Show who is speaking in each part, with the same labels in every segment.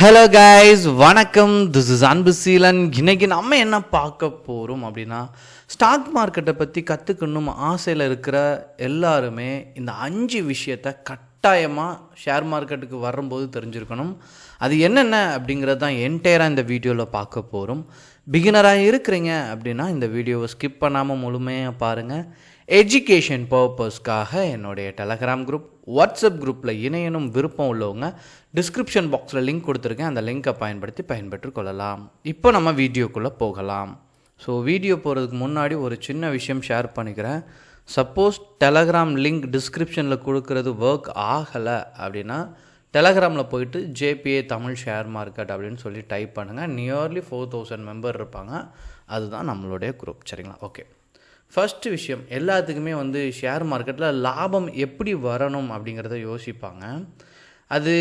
Speaker 1: Hello guys, வணக்கம். This is Anbuseelan. இன்னைக்கு நம்ம என்ன பார்க்க போகிறோம் அப்படின்னா, ஸ்டாக் மார்க்கெட்டை பற்றி கற்றுக்கணும் ஆசையில் இருக்கிற எல்லாருமே இந்த 5 விஷயத்தை கட்டாயமாக ஷேர் மார்க்கெட்டுக்கு வரும்போது தெரிஞ்சிருக்கணும். அது என்னென்ன அப்படிங்கிறது தான் என்டையராக இந்த வீடியோவில் பார்க்க போகிறோம். பிகினராக இருக்கிறீங்க அப்படின்னா இந்த வீடியோவை ஸ்கிப் பண்ணாமல் முழுமையாக பாருங்கள். எஜுகேஷன் பர்பஸ்க்காக என்னுடைய டெலகிராம் குரூப், வாட்ஸ்அப் குரூப்பில் இணையணும் விருப்பம் உள்ளவங்க டிஸ்கிரிப்ஷன் பாக்ஸில் லிங்க் கொடுத்துருக்கேன். அந்த லிங்கை பயன்படுத்தி பயன்பெற்று கொள்ளலாம். இப்போ நம்ம வீடியோக்குள்ளே போகலாம். ஸோ வீடியோ போகிறதுக்கு முன்னாடி ஒரு சின்ன விஷயம் ஷேர் பண்ணிக்கிறேன். சப்போஸ் டெலகிராம் லிங்க் டிஸ்கிரிப்ஷனில் கொடுக்குறது ஒர்க் ஆகலை அப்படின்னா டெலகிராமில் போயிட்டு ஜேபிஏ தமிழ் ஷேர் மார்க்கெட் அப்படின்னு சொல்லி டைப் பண்ணுங்கள். நியர்லி 4000 மெம்பர் இருப்பாங்க. அதுதான் நம்மளுடைய குரூப். சரிங்களா? ஓகே, ஃபஸ்ட்டு விஷயம், எல்லாத்துக்குமே ஷேர் மார்க்கெட்டில் லாபம் எப்படி வரணும் அப்படிங்கிறத யோசிப்பாங்க. அது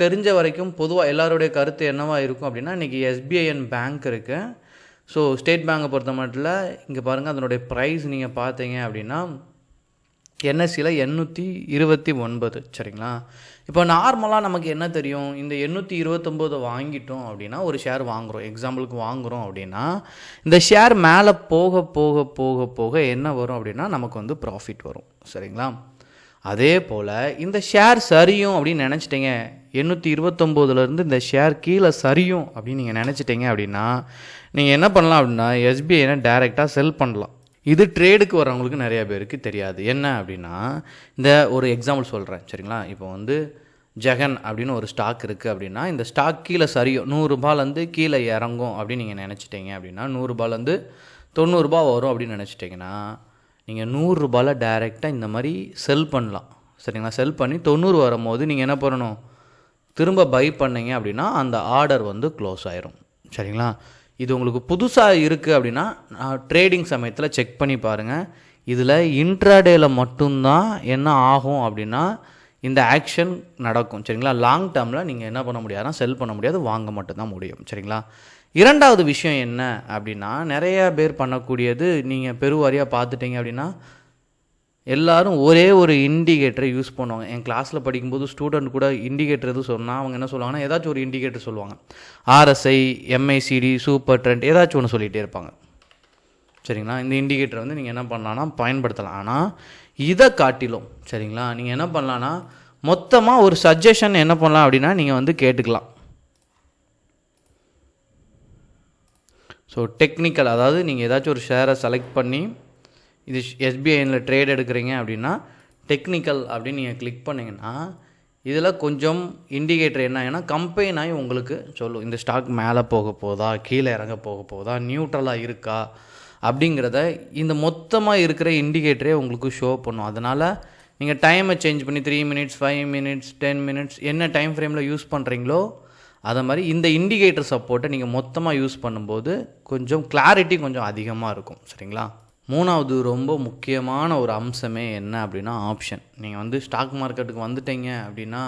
Speaker 1: தெரிஞ்ச வரைக்கும் பொதுவாக எல்லாருடைய கருத்து என்னவாக இருக்கும் அப்படின்னா, இன்றைக்கி எஸ்பிஐஎன் பேங்க் இருக்குது. ஸோ ஸ்டேட் பேங்கை பொறுத்த மட்டும் இங்கே பாருங்கள், அதனுடைய ப்ரைஸ் நீங்கள் பார்த்தீங்க அப்படின்னா என்எஸ்சியில் 829. சரிங்களா? இப்போ நார்மலாக நமக்கு என்ன தெரியும், இந்த 829 வாங்கிட்டோம் அப்படின்னா ஒரு ஷேர் வாங்குகிறோம், எக்ஸாம்பிளுக்கு வாங்குகிறோம் அப்படின்னா இந்த ஷேர் மேலே போக போக போக போக என்ன வரும் அப்படின்னா நமக்கு ப்ராஃபிட் வரும். சரிங்களா? அதே போல் இந்த ஷேர் சரியும் அப்படின்னு நினச்சிட்டிங்க, 829 இந்த ஷேர் கீழே சரியும் அப்படின்னு நீங்கள் நினச்சிட்டிங்க அப்படின்னா நீங்கள் என்ன பண்ணலாம் அப்படின்னா எஸ்பிஐனை டைரெக்டாக செல் பண்ணலாம். இது ட்ரேடுக்கு வரவங்களுக்கு நிறைய பேருக்கு தெரியாது. என்ன அப்படின்னா, இந்த ஒரு எக்ஸாம்பிள் சொல்கிறேன். சரிங்களா? இப்போ ஜெகன் அப்படின்னு ஒரு ஸ்டாக் இருக்குது அப்படின்னா இந்த ஸ்டாக் கீழே சரியும், 100 ரூபாயிலேருந்து கீழே இறங்கும் அப்படின்னு நீங்கள் நினச்சிட்டிங்க அப்படின்னா 100 ரூபாயிலேருந்து 90 ரூபா வரும் அப்படின்னு நினச்சிட்டிங்கன்னா நீங்கள் 100 ரூபாயில் டைரெக்டாக இந்த மாதிரி செல் பண்ணலாம். சரிங்களா? செல் பண்ணி 90 வரும்போது நீங்கள் என்ன பண்ணணும், திரும்ப பை பண்ணிங்க அப்படின்னா அந்த ஆர்டர் க்ளோஸ் ஆயிரும். சரிங்களா? இது உங்களுக்கு புதுசாக இருக்குது அப்படின்னா ட்ரேடிங் சமயத்தில் செக் பண்ணி பாருங்கள். இதில் இன்ட்ராடேயில் மட்டும்தான் என்ன ஆகும் அப்படின்னா இந்த ஆக்ஷன் நடக்கும். சரிங்களா? லாங் டேர்மில் நீங்கள் என்ன பண்ண முடியாதுன்னா செல் பண்ண முடியாது, வாங்க மட்டும்தான் முடியும். சரிங்களா? இரண்டாவது விஷயம் என்ன அப்படின்னா, நிறைய பேர் பண்ணக்கூடியது நீங்கள் பெருவாரியாக பார்த்துட்டிங்க அப்படின்னா எல்லோரும் ஒரே ஒரு இண்டிகேட்டரை யூஸ் பண்ணுவாங்க. என் கிளாஸில் படிக்கும்போது ஸ்டூடெண்ட் கூட இண்டிகேட்டர் எதுவும் சொன்னால் அவங்க என்ன சொல்லுவாங்கன்னா ஏதாச்சும் ஒரு இண்டிகேட்டர் சொல்லுவாங்க. ஆர்எஸ்ஐ, எம்ஐசிடி, சூப்பர் ட்ரெண்ட், ஏதாச்சும் ஒன்று சொல்லிகிட்டே இருப்பாங்க. சரிங்களா? இந்த இண்டிகேட்டர் நீங்கள் என்ன பண்ணலான்னா பயன்படுத்தலாம். ஆனால் இதை காட்டிலும் சரிங்களா நீங்கள் என்ன பண்ணலான்னா மொத்தமாக ஒரு சஜஷன் என்ன பண்ணலாம் அப்படின்னா நீங்கள் கேட்டுக்கலாம். ஸோ டெக்னிக்கல், அதாவது நீங்கள் ஏதாச்சும் ஒரு ஷேரை செலக்ட் பண்ணி இது எஸ்பிஐனில் ட்ரேட் எடுக்கிறீங்க அப்படின்னா டெக்னிக்கல் அப்படின்னு நீங்கள் கிளிக் பண்ணிங்கன்னா இதில் கொஞ்சம் இண்டிகேட்டர் என்ன ஆகினா கம்பெயின் ஆகி உங்களுக்கு சொல்லும், இந்த ஸ்டாக் மேலே போக போதா, கீழே இறங்க போக போதா, நியூட்ரலாக இருக்கா அப்படிங்கிறத இந்த மொத்தமாக இருக்கிற இண்டிகேட்டரே உங்களுக்கு ஷோ பண்ணும். அதனால் நீங்கள் டைமை சேஞ்ச் பண்ணி 3 மினிட்ஸ், 5 மினிட்ஸ், 10 மினிட்ஸ் என்ன டைம் ஃப்ரேமில் யூஸ் பண்ணுறீங்களோ அதை மாதிரி இந்த இண்டிகேட்டர் சப்போர்ட்டை நீங்கள் மொத்தமாக யூஸ் பண்ணும்போது கொஞ்சம் கிளாரிட்டி கொஞ்சம் அதிகமாக இருக்கும். சரிங்களா? மூணாவது ரொம்ப முக்கியமான ஒரு அம்சமே என்ன அப்படின்னா ஆப்ஷன். நீங்கள் ஸ்டாக் மார்க்கெட்டுக்கு வந்துட்டீங்க அப்படின்னா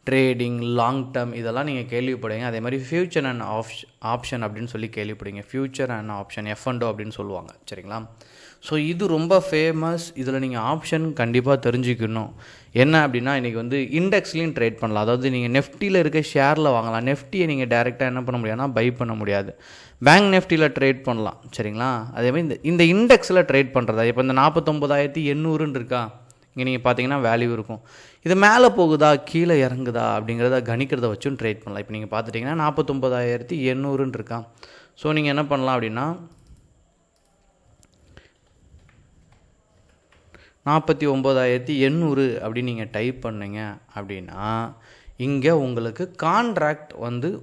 Speaker 1: ட்ரேடிங், லாங் டேர்ம் இதெல்லாம் நீங்கள் கேள்விப்படுவீங்க. அதே மாதிரி ஃப்யூச்சர் அண்ட் ஆப்ஷன் அப்படின்னு சொல்லி கேள்விப்படுவீங்க. ஃப்யூச்சர் அண்ட் ஆப்ஷன், F&O அப்படின்னு சொல்லுவாங்க. சரிங்களா? ஸோ இது ரொம்ப ஃபேமஸ். இதில் நீங்கள் ஆப்ஷன் கண்டிப்பாக தெரிஞ்சுக்கணும். என்ன அப்படின்னா இன்றைக்கி இண்டெக்ஸ்லேயும் ட்ரேட் பண்ணலாம். அதாவது நீங்கள் நெஃப்டியில் இருக்க ஷேரில் வாங்கலாம். நெஃப்டியை நீங்கள் டேரெக்டாக என்ன பண்ண முடியாதுன்னா பை பண்ண முடியாது. பேங்க் நெஃப்டியில் ட்ரேட் பண்ணலாம். சரிங்களா? அதேமாதிரி இந்த இண்டெக்ஸில் ட்ரேட் பண்ணுறதா, இப்போ இந்த 49,800 இருக்கா, இங்கே நீங்கள் பார்த்தீங்கன்னா வேல்யூ இருக்கும். இது மேலே போகுதா கீழே இறங்குதா அப்படிங்கிறத கணிக்கிறத வச்சும் ட்ரேட் பண்ணலாம். இப்போ நீங்கள் பார்த்துட்டிங்கன்னா 49,800 இருக்கா. ஸோ நீங்கள் என்ன பண்ணலாம் அப்படின்னா 49,800 அப்படின்னு நீங்கள் டைப் பண்ணிங்க அப்படின்னா இங்கே உங்களுக்கு கான்ட்ராக்ட்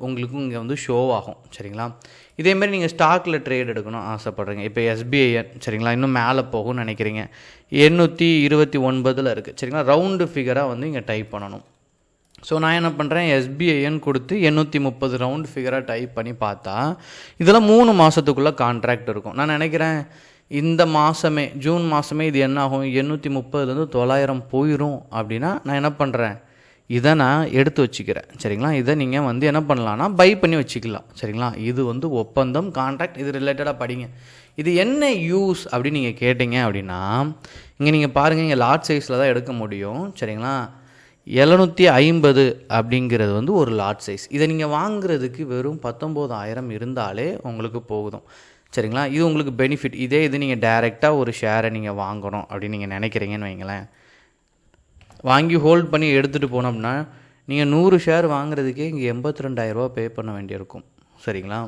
Speaker 1: உங்களுக்கு இங்கே ஷோ ஆகும். சரிங்களா? இதேமாரி நீங்கள் ஸ்டாக்கில் ட்ரேட் எடுக்கணும் ஆசைப்பட்றீங்க. இப்போ எஸ்பிஐஎன் சரிங்களா இன்னும் மேலே போகும்னு நினைக்கிறீங்க, 829 இருக்குது. சரிங்களா? ரவுண்டு ஃபிகராக இங்கே டைப் பண்ணணும். ஸோ நான் என்ன பண்ணுறேன், எஸ்பிஐஎன் கொடுத்து 830 ரவுண்டு ஃபிகராக டைப் பண்ணி பார்த்தா இதில் 3 மாதத்துக்குள்ளே கான்ட்ராக்ட் இருக்கும். நான் நினைக்கிறேன் இந்த மாதமே, ஜூன் மாதமே இது என்ன ஆகும், 830லேருந்து 900 போயிடும் அப்படின்னா நான் என்ன பண்ணுறேன், இதை நான் எடுத்து வச்சுக்கிறேன். சரிங்களா? இதை நீங்கள் என்ன பண்ணலான்னா பை பண்ணி வச்சுக்கலாம். சரிங்களா? இது ஒப்பந்தம், கான்ட்ராக்ட், இது ரிலேட்டடாக படிங்க. இது என்ன யூஸ் அப்படின்னு நீங்கள் கேட்டிங்க அப்படின்னா இங்கே நீங்கள் பாருங்கள், இங்கே லார்ஜ் சைஸில் தான் எடுக்க முடியும். சரிங்களா? 750 அப்படிங்கிறது வந்து ஒரு லாட் சைஸ். இதை நீங்கள் வாங்குறதுக்கு வெறும் 19,000 இருந்தாலே உங்களுக்கு போகுதும். சரிங்களா? இது உங்களுக்கு பெனிஃபிட். இதே இது நீங்கள் டைரெக்டாக ஒரு ஷேரை நீங்கள் வாங்கணும் அப்படின்னு நீங்கள் நினைக்கிறீங்கன்னு வைங்களேன், வாங்கி ஹோல்ட் பண்ணி எடுத்துகிட்டு போனோம்னா நீங்கள் 100 ஷேர் வாங்குறதுக்கே இங்கே 82,000 பே பண்ண வேண்டியிருக்கும். சரிங்களா?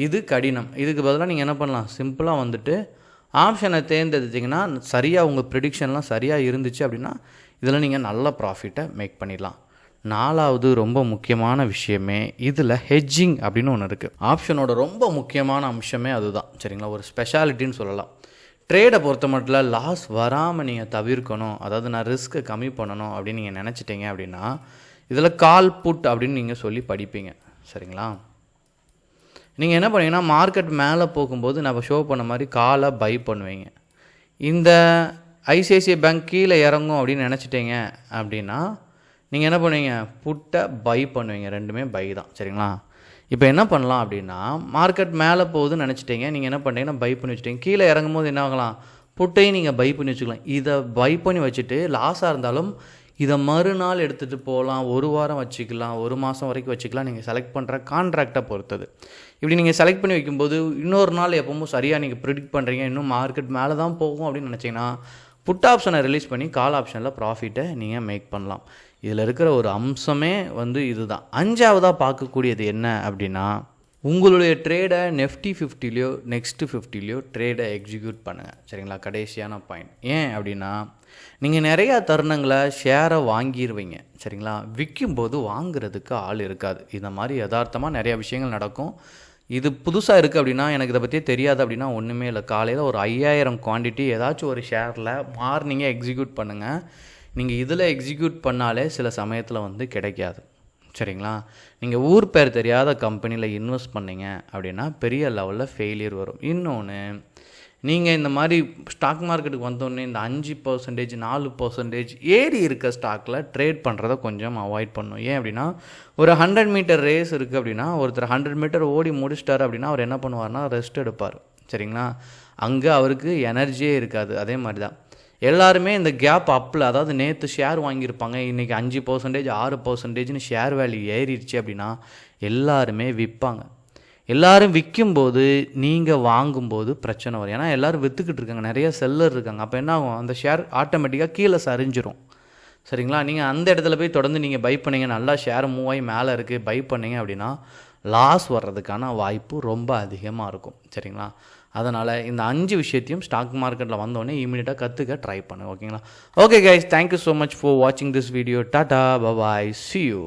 Speaker 1: இது கடினம். இதுக்கு பதிலாக நீங்கள் என்ன பண்ணலாம், சிம்பிளாக வந்துட்டு ஆப்ஷனை தேர்ந்தெடுத்திங்கன்னா சரியாக உங்கள் ப்ரிடிக்ஷன்லாம் சரியாக இருந்துச்சு அப்படின்னா இதில் நீங்கள் நல்ல ப்ராஃபிட்டை மேக் பண்ணிடலாம். 4வது ரொம்ப முக்கியமான விஷயமே இதில் ஹெட்ஜிங் அப்படின்னு ஒன்று இருக்குது. ஆப்ஷனோட ரொம்ப முக்கியமான அம்சமே அதுதான். சரிங்களா? ஒரு ஸ்பெஷாலிட்டின்னு சொல்லலாம். ட்ரேடை பொறுத்த மட்டும் லாஸ் வராமல் நீங்கள் தவிர்க்கணும், அதாவது நான் ரிஸ்க்கை கம்மி பண்ணணும் அப்படின்னு நீங்கள் நினச்சிட்டிங்க அப்படின்னா இதில் கால் புட் அப்படின்னு நீங்கள் சொல்லி படிப்பீங்க. சரிங்களா? நீங்கள் என்ன பண்ணுவீங்கன்னா, மார்க்கெட் மேலே போகும்போது நம்ம ஷோ பண்ண மாதிரி காலை பை பண்ணுவீங்க. இந்த ஐசிஐசிஐ பேங்க் கீழே இறங்கும் அப்படின்னு நினச்சிட்டிங்க அப்படின்னா நீங்கள் என்ன பண்ணுவீங்க, புட்டை பை பண்ணுவீங்க. ரெண்டுமே பை தான். சரிங்களா? இப்போ என்ன பண்ணலாம் அப்படின்னா, மார்க்கெட் மேலே போகுதுன்னு நினச்சிட்டிங்க, நீங்கள் என்ன பண்ணுறீங்கன்னா பை பண்ணி வச்சுட்டீங்க. கீழே இறங்கும் போது என்ன ஆகலாம், புட்டையும் நீங்கள் பை பண்ணி வச்சுக்கலாம். இதை பை பண்ணி வச்சுட்டு லாஸாக இருந்தாலும் இதை மறுநாள் எடுத்துகிட்டு போகலாம், ஒரு வாரம் வச்சுக்கலாம், ஒரு மாதம் வரைக்கும் வச்சுக்கலாம். நீங்கள் செலக்ட் பண்ணுற கான்ட்ராக்டை பொறுத்தது. இப்படி நீங்கள் செலக்ட் பண்ணி வைக்கும்போது இன்னொரு நாள் எப்பவும் சரியாக நீங்கள் ப்ரிடிக்ட் பண்ணுறீங்க, இன்னும் மார்க்கெட் மேலே தான் போகும் அப்படின்னு நினச்சிங்கன்னா புட் ஆப்ஷனை ரிலீஸ் பண்ணி கால் ஆப்ஷனில் ப்ராஃபிட்டை நீங்கள் மேக் பண்ணலாம். இதில் இருக்கிற ஒரு அம்சமே வந்து இதுதான். 5வதாக பார்க்கக்கூடியது என்ன அப்படின்னா, உங்களுடைய ட்ரேடை நெஃப்டி 50லையோ நெக்ஸ்ட்டு 50லையோ ட்ரேடை எக்ஸிக்யூட் பண்ணுங்கள். சரிங்களா? கடைசியான பாயிண்ட் ஏன் அப்படின்னா, நீங்கள் நிறையா தருணங்களை ஷேரை வாங்கிடுவீங்க. சரிங்களா? விற்கும்போது வாங்குறதுக்கு ஆள் இருக்காது. இந்த மாதிரி யதார்த்தமாக நிறையா விஷயங்கள் நடக்கும். இது புதுசாக இருக்குது அப்படின்னா, எனக்கு இதை பற்றியே தெரியாது அப்படின்னா ஒன்றுமே இல்லை. காலையில் ஒரு 5000 குவான்டிட்டி ஏதாச்சும் ஒரு ஷேரில் மார்னிங்கே எக்ஸிக்யூட் பண்ணுங்கள். நீங்கள் இதில் எக்ஸிக்யூட் பண்ணாலே சில சமயத்தில் வந்து கிடைக்காது. சரிங்களா? நீங்கள் ஊர் பேர் தெரியாத கம்பெனியில் இன்வெஸ்ட் பண்ணிங்க அப்படின்னா பெரிய லெவலில் ஃபெயிலியர் வரும். இன்னொன்று, நீங்கள் இந்த மாதிரி ஸ்டாக் மார்க்கெட்டுக்கு வந்தோடனே இந்த 5%, 4% ஏறி இருக்க ஸ்டாக்கில் ட்ரேட் பண்ணுறதை கொஞ்சம் அவாய்ட் பண்ணணும். ஏன் அப்படின்னா, ஒரு 100 மீட்டர் ரேஸ் இருக்குது அப்படின்னா ஒருத்தர் 100 மீட்டர் ஓடி முடிச்சிட்டார் அப்படின்னா அவர் என்ன பண்ணுவார்னா ரெஸ்ட் எடுப்பார். சரிங்களா? அங்கே அவருக்கு எனர்ஜியே இருக்காது. அதே மாதிரி தான் எல்லாருமே இந்த கேப் அப்பில், அதாவது நேற்று ஷேர் வாங்கியிருப்பாங்க, இன்றைக்கி 5%, 6%ன்னு ஷேர் வேல்யூ ஏறிடுச்சு அப்படின்னா எல்லாருமே விற்பாங்க. எல்லோரும் விற்கும்போது நீங்கள் வாங்கும்போது பிரச்சனை வரும். ஏன்னா எல்லோரும் விற்றுக்கிட்டு இருக்காங்க, நிறைய செல்லர் இருக்காங்க. அப்போ என்ன ஆகும், அந்த ஷேர் ஆட்டோமேட்டிக்காக கீழே சரிஞ்சிரும். சரிங்களா? நீங்கள் அந்த இடத்துல போய் தொடர்ந்து நீங்கள் பை பண்ணிங்க, நல்லா ஷேர் மூவ் ஆகி மேலே இருக்குது, பை பண்ணிங்க அப்படின்னா லாஸ் வர்றதுக்கான வாய்ப்பு ரொம்ப அதிகமாக இருக்கும். சரிங்களா? அதனால் இந்த 5 விஷயத்தையும் ஸ்டாக் மார்க்கெட்டில் வந்தோடனே இமீடியட்டாக கற்றுக்க ட்ரை பண்ணுங்க. ஓகேங்களா? Okay guys, thank you so much for வாட்சிங் this video. Tata, bye bye, see you.